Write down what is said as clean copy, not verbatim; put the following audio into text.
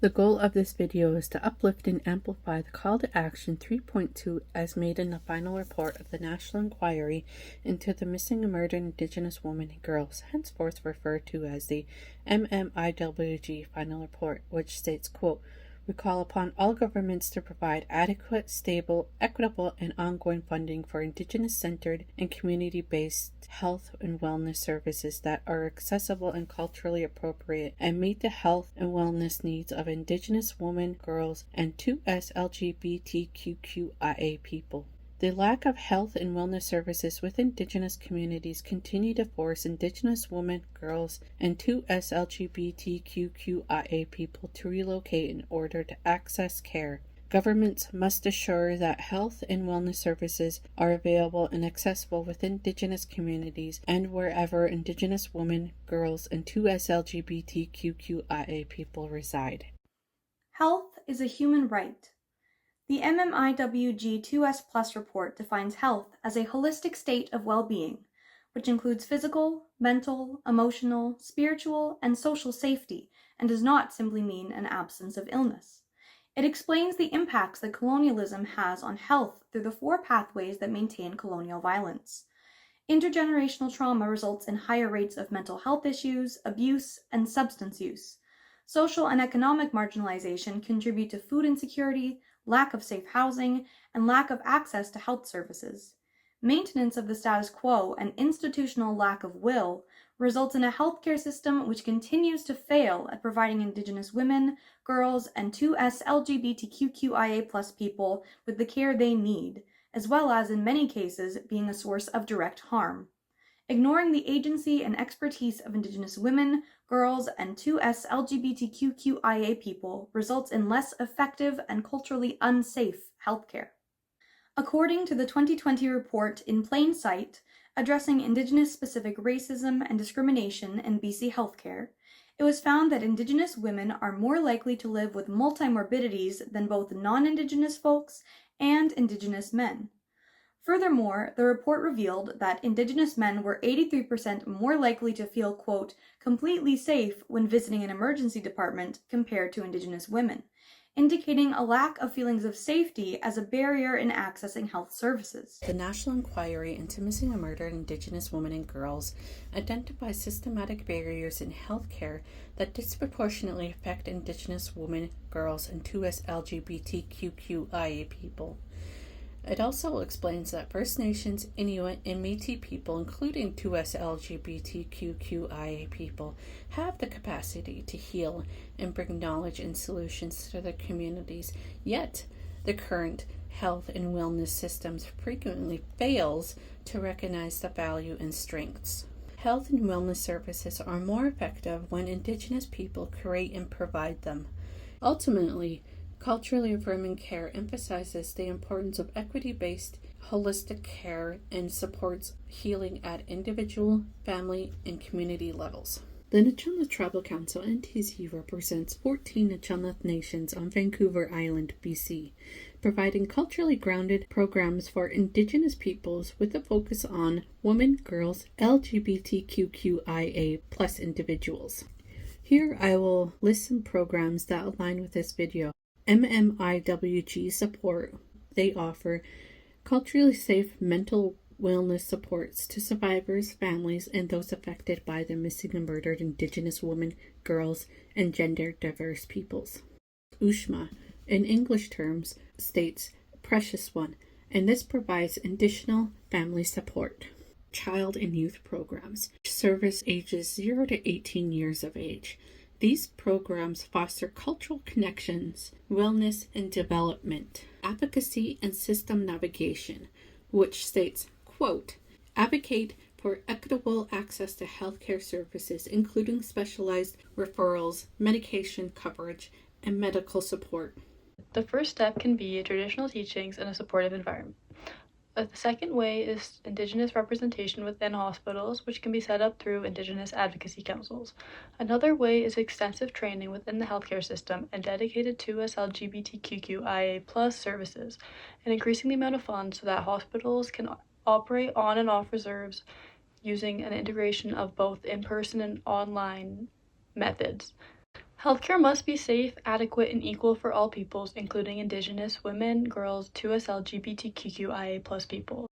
The goal of this video is to uplift and amplify the Call to Action 3.2 as made in the final report of the National Inquiry into the Missing and Murdered Indigenous Women and Girls, henceforth referred to as the MMIWG final report, which states, quote, "We call upon all governments to provide adequate, stable, equitable, and ongoing funding for Indigenous-centered and community-based health and wellness services that are accessible and culturally appropriate and meet the health and wellness needs of Indigenous women, girls, and 2SLGBTQQIA people. The lack of health and wellness services with Indigenous communities continue to force Indigenous women, girls, and 2SLGBTQQIA people to relocate in order to access care. Governments must assure that health and wellness services are available and accessible within Indigenous communities and wherever Indigenous women, girls, and 2SLGBTQQIA people reside." Health is a human right. The MMIWG 2S+ report defines health as a holistic state of well-being, which includes physical, mental, emotional, spiritual, and social safety, and does not simply mean an absence of illness. It explains the impacts that colonialism has on health through the 4 pathways that maintain colonial violence. Intergenerational trauma results in higher rates of mental health issues, abuse, and substance use. Social and economic marginalization contribute to food insecurity, lack of safe housing, and lack of access to health services. Maintenance of the status quo and institutional lack of will results in a healthcare system which continues to fail at providing Indigenous women, girls, and 2SLGBTQQIA+ people with the care they need, as well as, in many cases, being a source of direct harm. Ignoring the agency and expertise of Indigenous women, girls, and 2SLGBTQQIA people results in less effective and culturally unsafe healthcare. According to the 2020 report In Plain Sight, addressing Indigenous-specific racism and discrimination in BC healthcare, it was found that Indigenous women are more likely to live with multimorbidities than both non-Indigenous folks and Indigenous men. Furthermore, the report revealed that Indigenous men were 83% more likely to feel, quote, "completely safe" when visiting an emergency department compared to Indigenous women, indicating a lack of feelings of safety as a barrier in accessing health services. The National Inquiry into Missing and Murdered Indigenous Women and Girls identifies systematic barriers in healthcare that disproportionately affect Indigenous women, girls, and 2SLGBTQQIA people. It also explains that First Nations, Inuit, and Métis people, including 2SLGBTQQIA people, have the capacity to heal and bring knowledge and solutions to their communities, yet the current health and wellness systems frequently fails to recognize the value and strengths. Health and wellness services are more effective when Indigenous people create and provide them. Ultimately, culturally affirming care emphasizes the importance of equity-based, holistic care and supports healing at individual, family, and community levels. The Nuu-chah-nulth Tribal Council (NTC) represents 14 Nuu-chah-nulth nations on Vancouver Island, BC, providing culturally grounded programs for Indigenous peoples with a focus on women, girls, LGBTQQIA+ individuals. Here I will list some programs that align with this video. MMIWG support. They offer culturally safe mental wellness supports to survivors, families, and those affected by the missing and murdered Indigenous women, girls, and gender diverse peoples. USHMA, in English terms, states Precious One, and this provides additional family support. Child and youth programs service ages 0 to 18 years of age. These programs foster cultural connections, wellness and development, advocacy and system navigation, which states, quote, "advocate for equitable access to healthcare services, including specialized referrals, medication coverage, and medical support." The first step can be traditional teachings in a supportive environment. The second way is Indigenous representation within hospitals, which can be set up through Indigenous advocacy councils. Another way is extensive training within the healthcare system and dedicated to LGBTQQIA+ services, and increasing the amount of funds so that hospitals can operate on and off reserves using an integration of both in-person and online methods. Healthcare must be safe, adequate, and equal for all peoples, including Indigenous women, girls, 2SLGBTQQIA+ people.